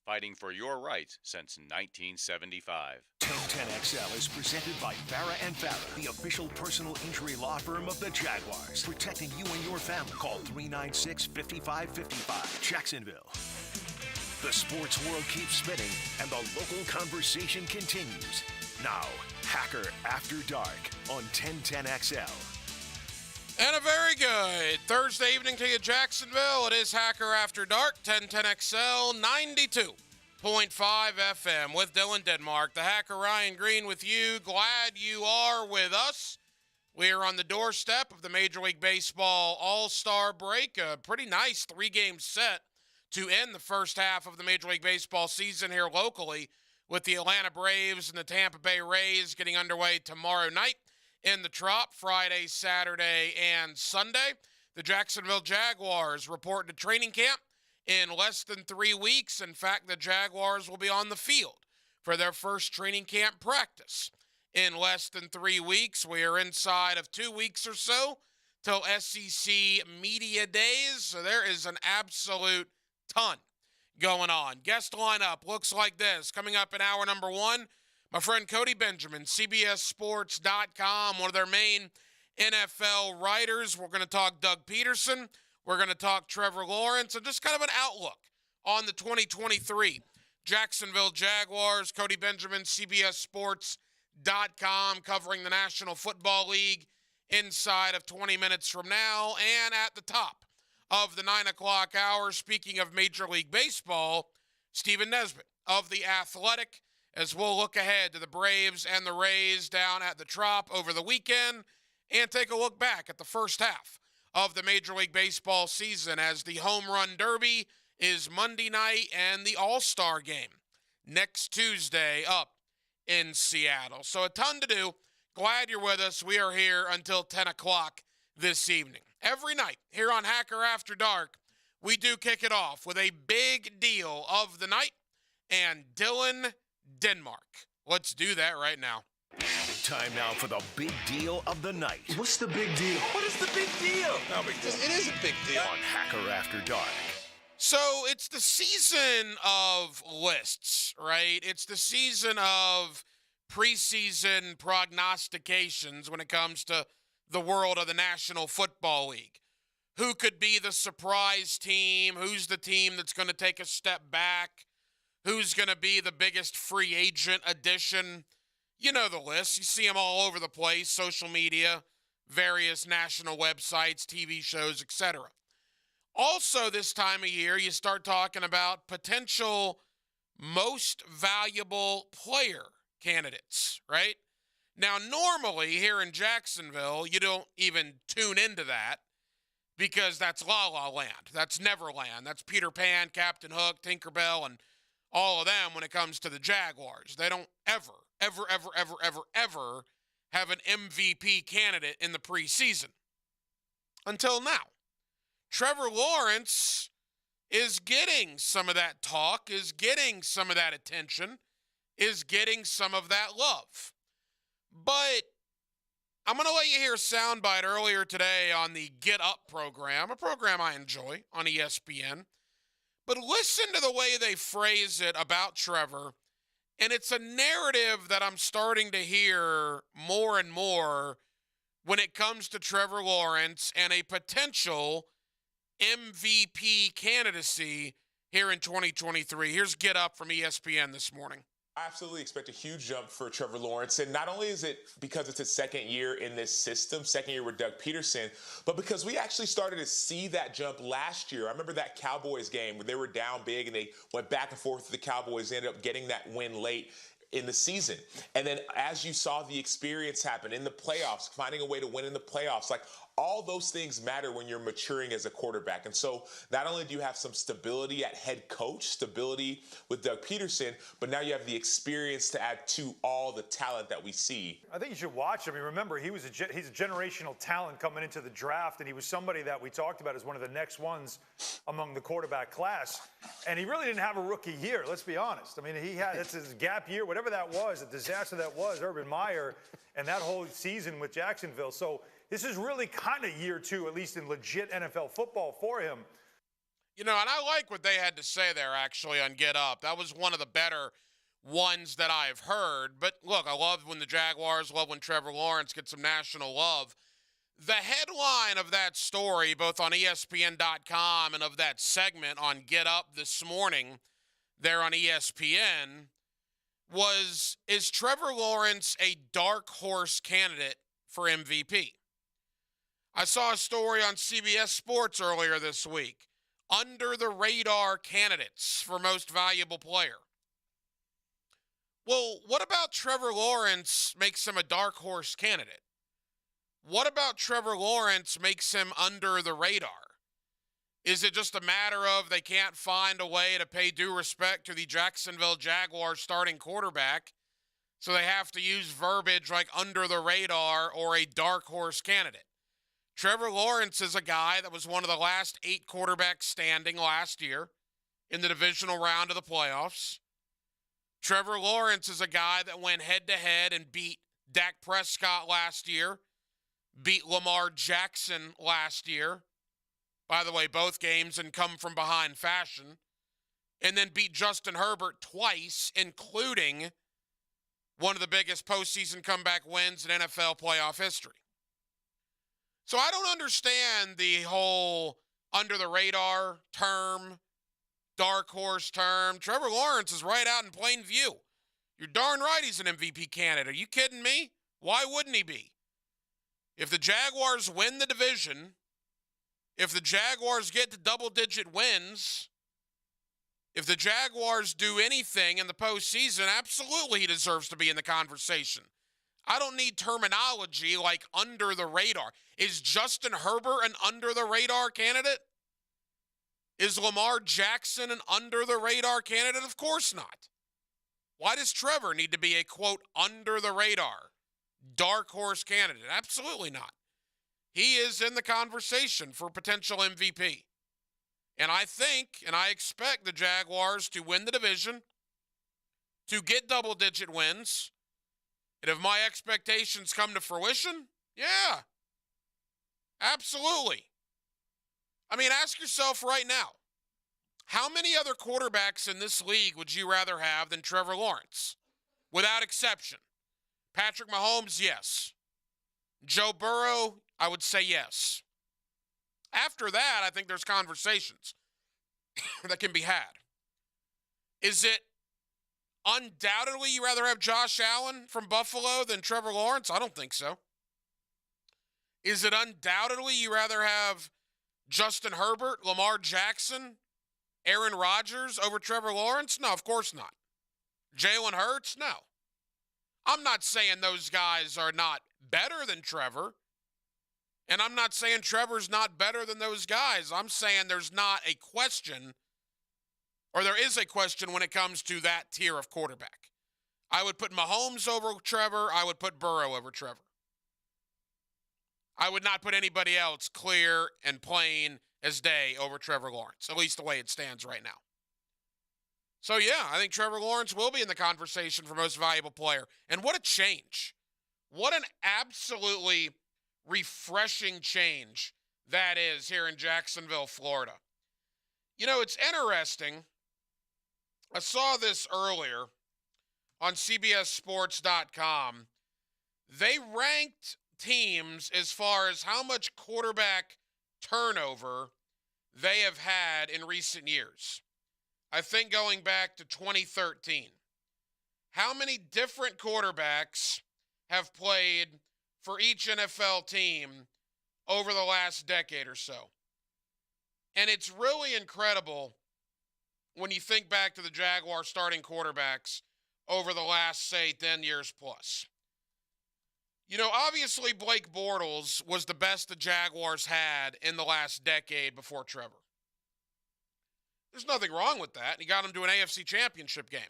fighting for your rights since 1975. 1010XL is presented by Farah and Farah, the official personal injury law firm of the Jaguars, protecting you and your family. Call 396-5555, Jacksonville. The sports world keeps spinning, and the local conversation continues. Now, Hacker After Dark on 1010XL. And a very good Thursday evening to you, Jacksonville. It is Hacker After Dark, 1010XL 92.5 FM with Dylan Denmark. The Hacker Ryan Green with you. Glad you are with us. We are on the doorstep of the Major League Baseball All-Star break. A pretty nice three-game set to end the first half of the Major League Baseball season here locally, with the Atlanta Braves and the Tampa Bay Rays getting underway tomorrow night in the Trop, Friday, Saturday, and Sunday. The Jacksonville Jaguars report to training camp in less than 3 weeks. In fact, the Jaguars will be on the field for their first training camp practice in less than 3 weeks. We are inside of 2 weeks or so till SEC Media Days, so there is an absolute ton going on. Guest lineup looks like this. Coming up in hour number one, my friend Cody Benjamin, CBSSports.com, one of their main NFL writers. We're going to talk Doug Peterson. We're going to talk Trevor Lawrence, and just kind of an outlook on the 2023 Jacksonville Jaguars. Cody Benjamin, CBSSports.com, covering the National Football League inside of 20 minutes from now. And at the top of the 9 o'clock hour, speaking of Major League Baseball, Stephen Nesbitt of The Athletic, as we'll look ahead to the Braves and the Rays down at the Trop over the weekend and take a look back at the first half of the Major League Baseball season, as the Home Run Derby is Monday night and the All-Star Game next Tuesday up in Seattle. So a ton to do. Glad you're with us. We are here until 10 o'clock this evening. Every night here on Hacker After Dark, we do kick it off with a big deal of the night and Dylan Denmark. Let's do that right now. Time now for the big deal of the night. What's the big deal? What is the big deal? No big deal. It is a big deal. On Hacker After Dark. So it's the season of lists, right? It's the season of preseason prognostications when it comes to the world of the National Football League. Who could be the surprise team? Who's the team that's going to take a step back? Who's going to be the biggest free agent addition? You know the list. You see them all over the place, social media, various national websites, TV shows, etc. Also, this time of year, you start talking about potential most valuable player candidates, right? Now, normally here in Jacksonville, you don't even tune into that because that's La La Land. That's Neverland. That's Peter Pan, Captain Hook, Tinkerbell, and all of them when it comes to the Jaguars. They don't ever have an MVP candidate in the preseason. Until now. Trevor Lawrence is getting some of that talk, is getting some of that attention, is getting some of that love. But I'm going to let you hear a soundbite earlier today on the Get Up program, a program I enjoy on ESPN. But listen to the way they phrase it about Trevor, and it's a narrative that I'm starting to hear more and more when it comes to Trevor Lawrence and a potential MVP candidacy here in 2023. Here's Get Up from ESPN this morning. I absolutely expect a huge jump for Trevor Lawrence. And not only is it because it's his second year in this system, second year with Doug Peterson, but because we actually started to see that jump last year. I remember that Cowboys game where they were down big and they went back and forth with the Cowboys, ended up getting that win late in the season. And then as you saw the experience happen in the playoffs, finding a way to win in the playoffs, like all those things matter when you're maturing as a quarterback. And so not only do you have some stability at head coach, stability with Doug Peterson, but now you have the experience to add to all the talent that we see. I think you should watch him. I mean, remember, he's a generational talent coming into the draft, and he was somebody that we talked about as one of the next ones among the quarterback class. And he really didn't have a rookie year, let's be honest. I mean, that's his gap year, whatever that was, the disaster that was, Urban Meyer, and that whole season with Jacksonville. So this is really kind of year two, at least in legit NFL football for him. And I like what they had to say there, actually, on Get Up. That was one of the better ones that I've heard. But look, I love when the Jaguars, love when Trevor Lawrence gets some national love. The headline of that story, both on ESPN.com and of that segment on Get Up this morning there on ESPN, was, is Trevor Lawrence a dark horse candidate for MVP? I saw a story on CBS Sports earlier this week. Under the radar candidates for most valuable player. Well, what about Trevor Lawrence makes him a dark horse candidate? What about Trevor Lawrence makes him under the radar? Is it just a matter of they can't find a way to pay due respect to the Jacksonville Jaguars starting quarterback, so they have to use verbiage like under the radar or a dark horse candidate? Trevor Lawrence is a guy that was one of the last 8 quarterbacks standing last year in the divisional round of the playoffs. Trevor Lawrence is a guy that went head-to-head and beat Dak Prescott last year, beat Lamar Jackson last year. By the way, both games in come-from-behind fashion. And then beat Justin Herbert twice, including one of the biggest postseason comeback wins in NFL playoff history. So I don't understand the whole under-the-radar term, dark horse term. Trevor Lawrence is right out in plain view. You're darn right he's an MVP candidate. Are you kidding me? Why wouldn't he be? If the Jaguars win the division, if the Jaguars get to double-digit wins, if the Jaguars do anything in the postseason, absolutely he deserves to be in the conversation. I don't need terminology like under the radar. Is Justin Herbert an under the radar candidate? Is Lamar Jackson an under the radar candidate? Of course not. Why does Trevor need to be a, quote, under the radar, dark horse candidate? Absolutely not. He is in the conversation for potential MVP. And I think, and I expect the Jaguars to win the division, to get double-digit wins. And if my expectations come to fruition, yeah, absolutely. I mean, ask yourself right now, how many other quarterbacks in this league would you rather have than Trevor Lawrence? Without exception. Patrick Mahomes, yes. Joe Burrow, I would say yes. After that, I think there's conversations that can be had. Is it undoubtedly you rather have Josh Allen from Buffalo than Trevor Lawrence? I don't think so. Is it undoubtedly you rather have Justin Herbert, Lamar Jackson, Aaron Rodgers over Trevor Lawrence? No, of course not. Jalen Hurts? No. I'm not saying those guys are not better than Trevor. And I'm not saying Trevor's not better than those guys. I'm saying there's not a question, or there is a question when it comes to that tier of quarterback. I would put Mahomes over Trevor. I would put Burrow over Trevor. I would not put anybody else clear and plain as day over Trevor Lawrence, at least the way it stands right now. So, yeah, I think Trevor Lawrence will be in the conversation for most valuable player. And what a change. What an absolutely refreshing change that is here in Jacksonville, Florida. You know, it's interesting. I saw this earlier on CBSSports.com. They ranked teams as far as how much quarterback turnover they have had in recent years. I think going back to 2013. How many different quarterbacks have played for each NFL team over the last decade or so? And it's really incredible when you think back to the Jaguar starting quarterbacks over the last, say, 10 years plus. You know, obviously Blake Bortles was the best the Jaguars had in the last decade before Trevor. There's nothing wrong with that. He got him to an AFC championship game.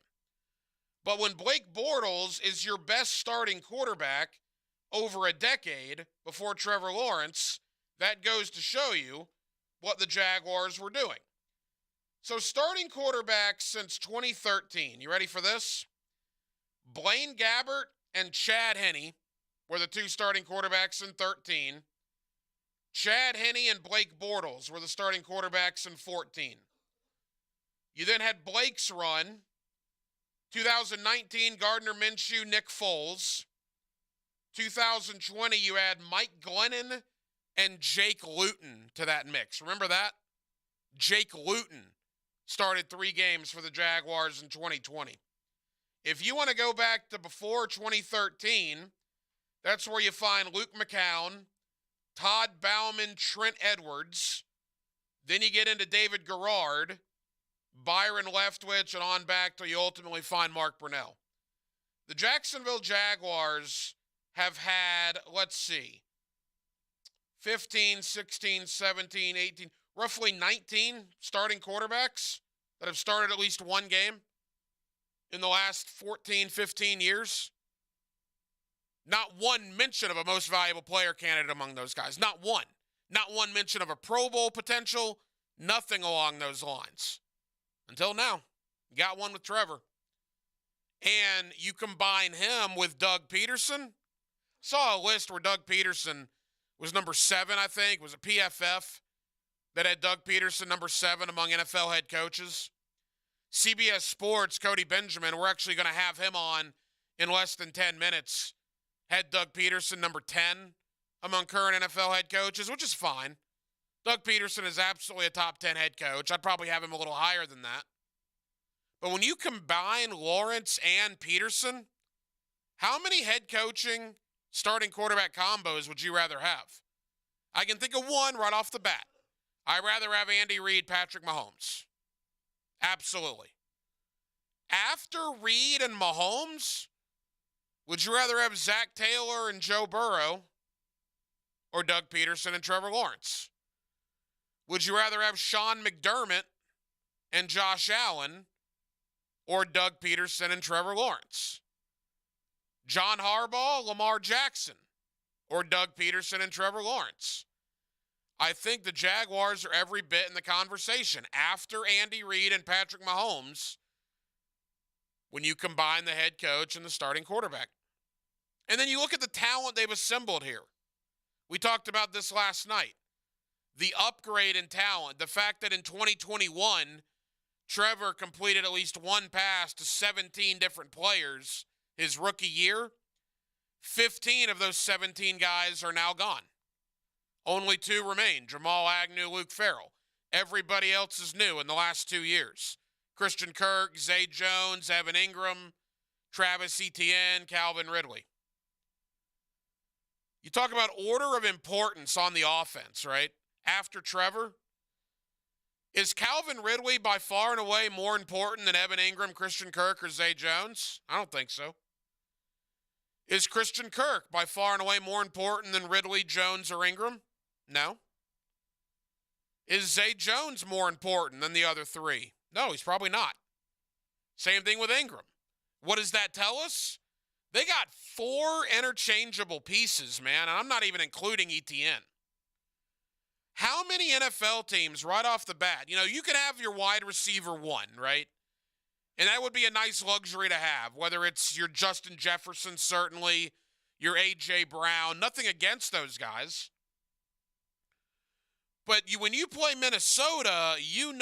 But when Blake Bortles is your best starting quarterback over a decade before Trevor Lawrence, that goes to show you what the Jaguars were doing. So starting quarterbacks since 2013. You ready for this? Blaine Gabbert and Chad Henne were the two starting quarterbacks in 13. Chad Henne and Blake Bortles were the starting quarterbacks in 14. You then had Blake's run. 2019, Gardner Minshew, Nick Foles. 2020, you add Mike Glennon and Jake Luton to that mix. Remember that? Jake Luton started 3 games for the Jaguars in 2020. If you want to go back to before 2013, that's where you find Luke McCown, Todd Bauman, Trent Edwards. Then you get into David Garrard, Byron Leftwich, and on back till you ultimately find Mark Brunell. The Jacksonville Jaguars have had, 15, 16, 17, 18, roughly 19 starting quarterbacks that have started at least one game in the last 14, 15 years. Not one mention of a most valuable player candidate among those guys. Not one. Not one mention of a Pro Bowl potential. Nothing along those lines. Until now. You got one with Trevor. And you combine him with Doug Peterson. Saw a list where Doug Peterson was number 7, I think. Was it PFF that had Doug Peterson number 7 among NFL head coaches? CBS Sports, Cody Benjamin, we're actually going to have him on in less than 10 minutes, had Doug Peterson number 10 among current NFL head coaches, which is fine. Doug Peterson is absolutely a top 10 head coach. I'd probably have him a little higher than that. But when you combine Lawrence and Peterson, how many head coaching starting quarterback combos would you rather have? I can think of one right off the bat. I'd rather have Andy Reid, Patrick Mahomes. Absolutely. After Reid and Mahomes, would you rather have Zach Taylor and Joe Burrow or Doug Peterson and Trevor Lawrence? Would you rather have Sean McDermott and Josh Allen or Doug Peterson and Trevor Lawrence? John Harbaugh, Lamar Jackson, or Doug Peterson and Trevor Lawrence? I think the Jaguars are every bit in the conversation after Andy Reid and Patrick Mahomes when you combine the head coach and the starting quarterback. And then you look at the talent they've assembled here. We talked about this last night. The upgrade in talent, the fact that in 2021, Trevor completed at least one pass to 17 different players his rookie year. 15 of those 17 guys are now gone. Only 2 remain, Jamal Agnew, Luke Farrell. Everybody else is new in the last 2 years. Christian Kirk, Zay Jones, Evan Ingram, Travis Etienne, Calvin Ridley. You talk about order of importance on the offense, right? After Trevor. Is Calvin Ridley by far and away more important than Evan Ingram, Christian Kirk, or Zay Jones? I don't think so. Is Christian Kirk by far and away more important than Ridley, Jones, or Ingram? No. Is Zay Jones more important than the other 3? No, he's probably not. Same thing with Ingram. What does that tell us? They got 4 interchangeable pieces, man, and I'm not even including Etienne. How many NFL teams right off the bat, you can have your wide receiver 1, right? And that would be a nice luxury to have, whether it's your Justin Jefferson, certainly, your A.J. Brown, nothing against those guys. But when you play Minnesota, you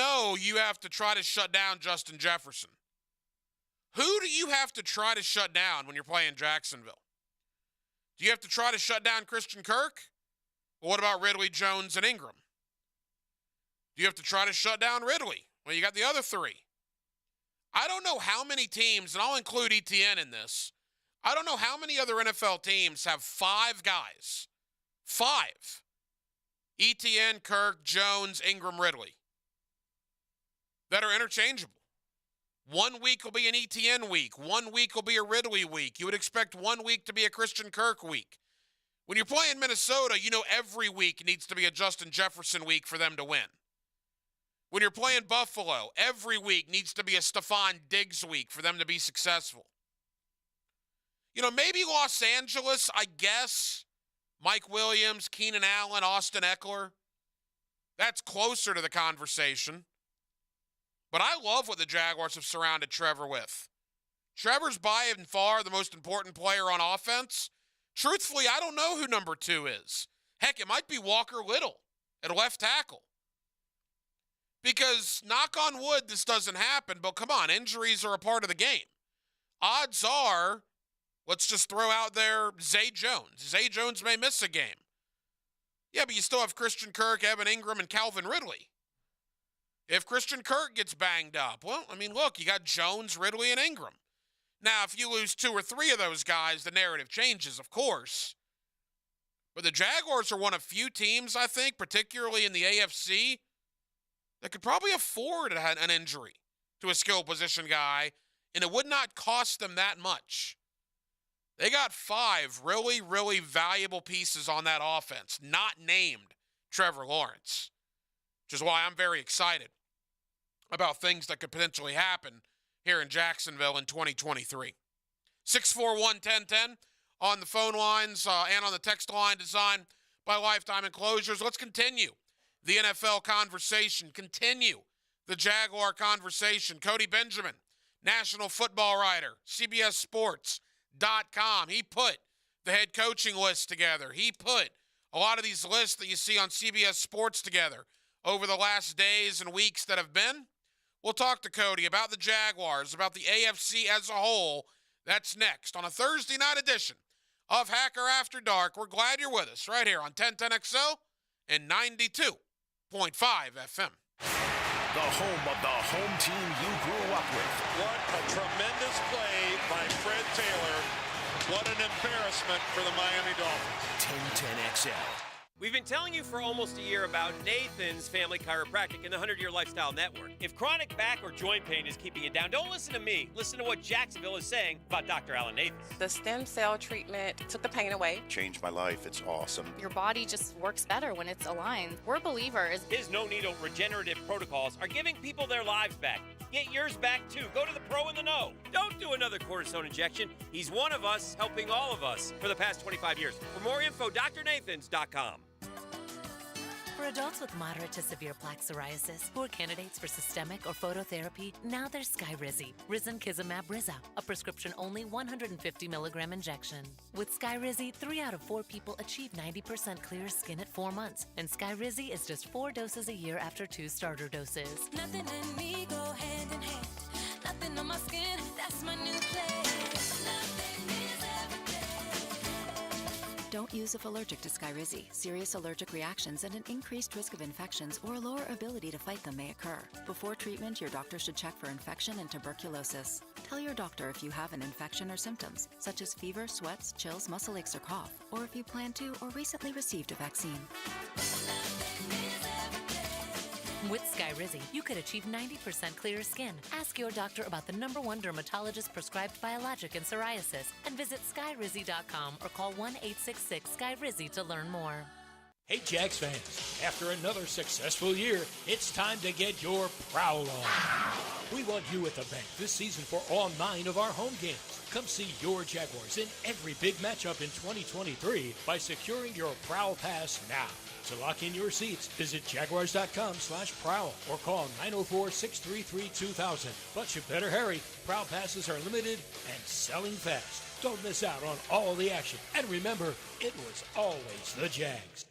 have to try to shut down Justin Jefferson. Who do you have to try to shut down when you're playing Jacksonville? Do you have to try to shut down Christian Kirk? Well, what about Ridley, Jones, and Ingram? Do you have to try to shut down Ridley? Well, you got the other 3. I don't know how many teams, and I'll include Etienne in this, I don't know how many other NFL teams have 5 guys. 5. Etienne, Kirk, Jones, Ingram, Ridley. That are interchangeable. 1 week will be an Etienne week. 1 week will be a Ridley week. You would expect 1 week to be a Christian Kirk week. When you're playing Minnesota, every week needs to be a Justin Jefferson week for them to win. When you're playing Buffalo, every week needs to be a Stephon Diggs week for them to be successful. Maybe Los Angeles, I guess, Mike Williams, Keenan Allen, Austin Eckler. That's closer to the conversation. But I love what the Jaguars have surrounded Trevor with. Trevor's by and far the most important player on offense. Truthfully, I don't know who number 2 is. Heck, it might be Walker Little at left tackle. Because, knock on wood, this doesn't happen, but come on, injuries are a part of the game. Odds are, let's just throw out there Zay Jones. Zay Jones may miss a game. Yeah, but you still have Christian Kirk, Evan Ingram, and Calvin Ridley. If Christian Kirk gets banged up, well, I mean, look, you got Jones, Ridley, and Ingram. Now, if you lose 2 or 3 of those guys, the narrative changes, of course. But the Jaguars are one of few teams, I think, particularly in the AFC, that could probably afford an injury to a skill position guy, and it would not cost them that much. They got 5 really, really valuable pieces on that offense, not named Trevor Lawrence, which is why I'm very excited about things that could potentially happen here in Jacksonville in 2023. 641-1010 on the phone lines and on the text line, designed by Lifetime Enclosures. Let's continue the NFL conversation, continue the Jaguar conversation. Cody Benjamin, national football writer, CBS Sports.com. He put the head coaching list together. He put a lot of these lists that you see on CBS Sports together over the last days and weeks that have been. We'll talk to Cody about the Jaguars, about the AFC as a whole. That's next on a Thursday night edition of Hacker After Dark. We're glad you're with us right here on 1010XL and 92.5 FM. The home of the home team you grew up with. What a tremendous play by Fred Taylor. What an embarrassment for the Miami Dolphins. 1010XL. We've been telling you for almost a year about Nathan's Family Chiropractic and the 100-Year Lifestyle Network. If chronic back or joint pain is keeping you down, don't listen to me. Listen to what Jacksonville is saying about Dr. Alan Nathans. The stem cell treatment took the pain away. Changed my life. It's awesome. Your body just works better when it's aligned. We're believers. His no-needle regenerative protocols are giving people their lives back. Get yours back, too. Go to the pro in the know. Don't do another cortisone injection. He's one of us, helping all of us for the past 25 years. For more info, drnathans.com. For adults with moderate to severe plaque psoriasis who are candidates for systemic or phototherapy, now there's Skyrizi, Risankizumab Riza, a prescription-only 150 milligram injection. With Skyrizi, 3 out of 4 people achieve 90% clear skin at 4 months, and Skyrizi is just 4 doses a year after 2 starter doses. Nothing in me go hand in hand. Nothing on my skin, that's my new place. Nothing is everything. Don't use if allergic to Skyrizi. Serious allergic reactions and an increased risk of infections or a lower ability to fight them may occur. Before treatment, your doctor should check for infection and tuberculosis. Tell your doctor if you have an infection or symptoms, such as fever, sweats, chills, muscle aches, or cough, or if you plan to or recently received a vaccine. With Skyrizi, you could achieve 90% clearer skin. Ask your doctor about the #1 dermatologist prescribed biologic in psoriasis and visit Skyrizi.com or call 1-866-SKYRIZI to learn more. Hey, Jags fans, after another successful year, it's time to get your prowl on. We want you at the bank this season for all 9 of our home games. Come see your Jaguars in every big matchup in 2023 by securing your Prowl Pass now. To lock in your seats, visit Jaguars.com/prowl or call 904-633-2000. But you better hurry. Prowl Passes are limited and selling fast. Don't miss out on all the action. And remember, it was always the Jags.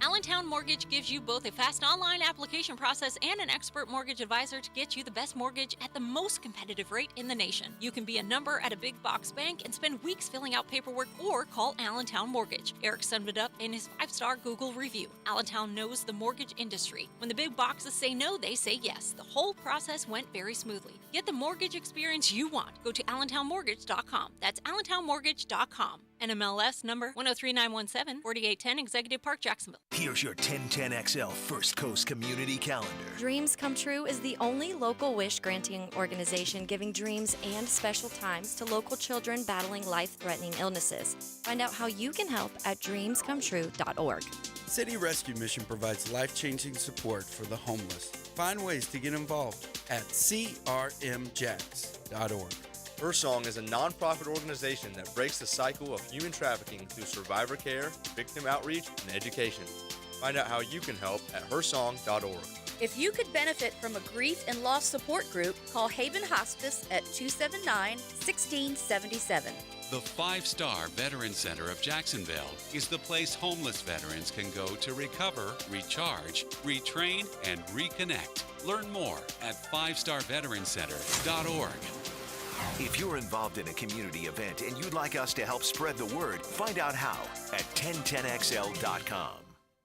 Allentown Mortgage gives you both a fast online application process and an expert mortgage advisor to get you the best mortgage at the most competitive rate in the nation. You can be a number at a big box bank and spend weeks filling out paperwork or call Allentown Mortgage. Eric summed it up in his 5-star Google review. Allentown knows the mortgage industry. When the big boxes say no, they say yes. The whole process went very smoothly. Get the mortgage experience you want. Go to AllentownMortgage.com. That's AllentownMortgage.com. NMLS number 103917, 4810 Executive Park, Jacksonville. Here's your 1010XL First Coast Community Calendar. Dreams Come True is the only local wish-granting organization giving dreams and special times to local children battling life-threatening illnesses. Find out how you can help at dreamscometrue.org. City Rescue Mission provides life-changing support for the homeless. Find ways to get involved at crmjax.org. Her Song is a nonprofit organization that breaks the cycle of human trafficking through survivor care, victim outreach, and education. Find out how you can help at hersong.org. If you could benefit from a grief and loss support group, call Haven Hospice at 279-1677. The 5-star Veteran Center of Jacksonville is the place homeless veterans can go to recover, recharge, retrain, and reconnect. Learn more at 5starveterancenter.org. If you're involved in a community event and you'd like us to help spread the word, find out how at 1010XL.com.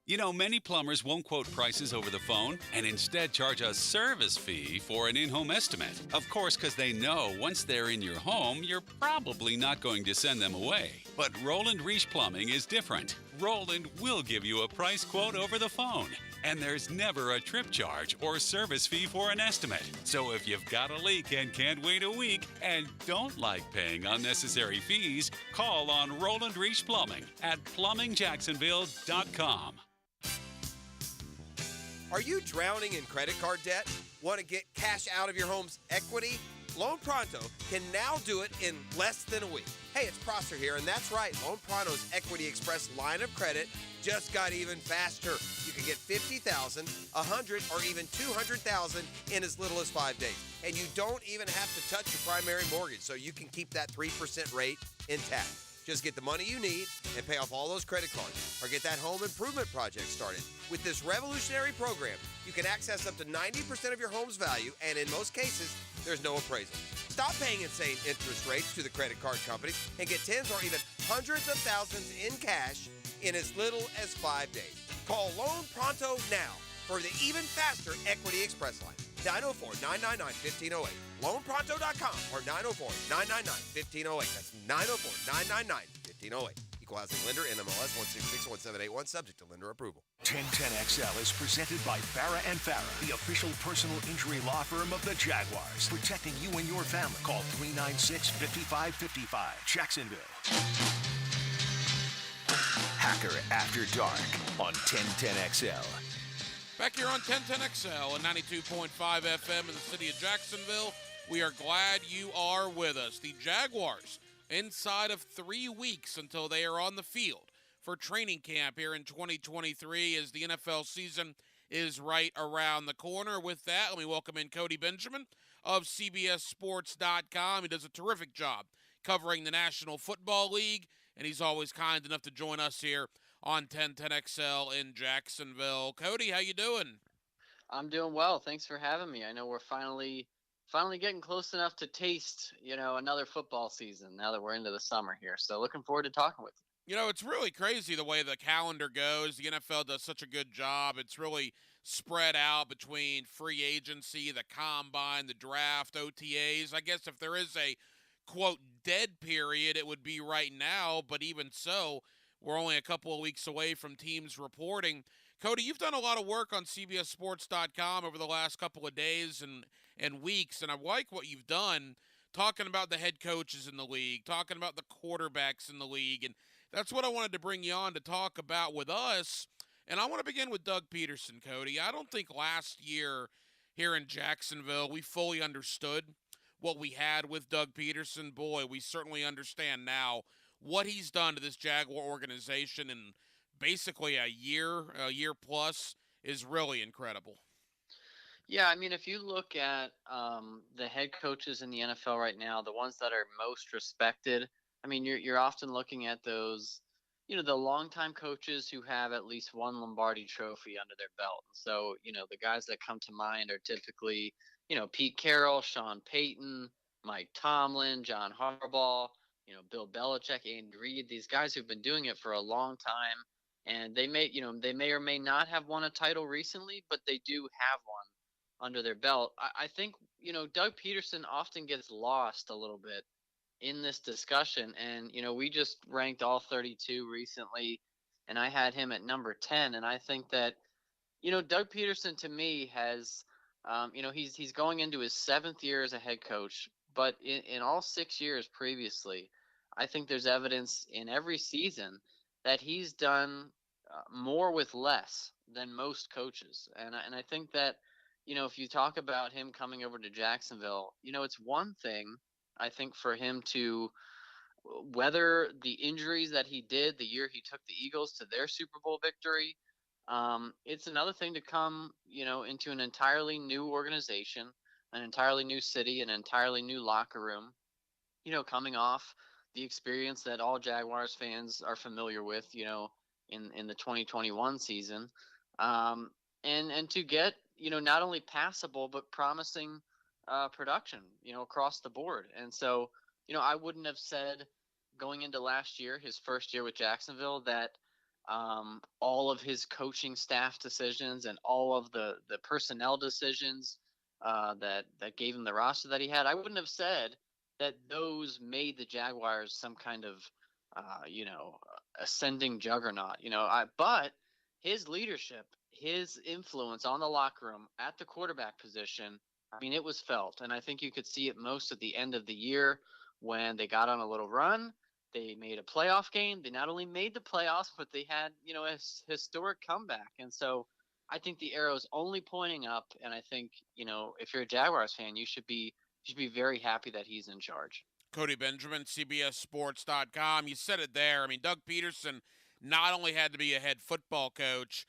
You know, many plumbers won't quote prices over the phone and instead charge a service fee for an in-home estimate. Of course, because they know once they're in your home, you're probably not going to send them away. But Roland Reach Plumbing is different. Roland will give you a price quote over the phone. And there's never a trip charge or service fee for an estimate. So if you've got a leak and can't wait a week and don't like paying unnecessary fees, call on Roland Reach Plumbing at plumbingjacksonville.com. Are you drowning in credit card debt? Want to get cash out of your home's equity? Loan Pronto can now do it in less than a week. Hey, it's Prosser here, and that's right. Loan Pronto's Equity Express line of credit just got even faster. You can get $50,000, $100,000, or even $200,000 in as little as 5 days. And you don't even have to touch your primary mortgage, so you can keep that 3% rate intact. Just get the money you need and pay off all those credit cards, or get that home improvement project started. With this revolutionary program, you can access up to 90% of your home's value, and in most cases, there's no appraisal. Stop paying insane interest rates to the credit card companies and get tens or even hundreds of thousands in cash in as little as 5 days. Call Loan Pronto now for the even faster Equity Express line. 904-999-1508. LoanPronto.com or 904-999-1508. That's 904-999-1508. Equal housing lender, NMLS 1661781, subject to lender approval. 1010XL is presented by Farah and Farah, the official personal injury law firm of the Jaguars, protecting you and your family. Call 396-5555, Jacksonville. Hacker After Dark on 1010XL. Back here on 1010XL and 92.5 FM in the city of Jacksonville, we are glad you are with us. The Jaguars, inside of 3 weeks until they are on the field for training camp here in 2023, as the NFL season is right around the corner. With that, let me welcome in Cody Benjamin of CBSSports.com. He does a terrific job covering the National Football League, and he's always kind enough to join us here on 1010XL in Jacksonville. Cody, how you doing? I'm doing well. Thanks for having me. I know we're finally getting close enough to taste, another football season now that we're into the summer here. So looking forward to talking with you. You know, it's really crazy the way the calendar goes. The NFL does such a good job. It's really spread out between free agency, the combine, the draft, OTAs. I guess if there is a, quote, dead period, it would be right now. But even so, we're only a couple of weeks away from teams reporting. Cody, you've done a lot of work on CBSSports.com over the last couple of days and weeks, and I like what you've done, talking about the head coaches in the league, talking about the quarterbacks in the league, and that's what I wanted to bring you on to talk about with us. And I want to begin with Doug Peterson, Cody. I don't think last year here in Jacksonville we fully understood what we had with Doug Peterson. Boy, we certainly understand now what he's done to this Jaguar organization in basically a year plus is really incredible. Yeah, I mean, if you look at the head coaches in the NFL right now, the ones that are most respected, I mean, you're often looking at those, the longtime coaches who have at least one Lombardi trophy under their belt. So, the guys that come to mind are typically, Pete Carroll, Sean Payton, Mike Tomlin, John Harbaugh, Bill Belichick, Andy Reid, these guys who've been doing it for a long time. And they may or may not have won a title recently, but they do have one under their belt. I think, Doug Peterson often gets lost a little bit in this discussion. And, we just ranked all 32 recently, and I had him at number 10. And I think that, Doug Peterson to me has, he's going into his 7th year as a head coach, but in all 6 years previously, I think there's evidence in every season that he's done more with less than most coaches. And I think that, if you talk about him coming over to Jacksonville, it's one thing, I think, for him to weather the injuries that he did the year he took the Eagles to their Super Bowl victory. It's another thing to come, into an entirely new organization, an entirely new city, an entirely new locker room, coming off the experience that all Jaguars fans are familiar with, in the 2021 season, and to get not only passable but promising production, across the board. And so, I wouldn't have said going into last year, his first year with Jacksonville, that all of his coaching staff decisions and all of the personnel decisions that gave him the roster that he had, I wouldn't have said that those made the Jaguars some kind of ascending juggernaut. But his leadership, his influence on the locker room at the quarterback position, I mean, it was felt. And I think you could see it most at the end of the year when they got on a little run. They made a playoff game. They not only made the playoffs, but they had, a historic comeback. And so I think the arrow's only pointing up. And I think, if you're a Jaguars fan, you should be very happy that he's in charge. Cody Benjamin, CBSSports.com. You said it there. I mean, Doug Peterson not only had to be a head football coach,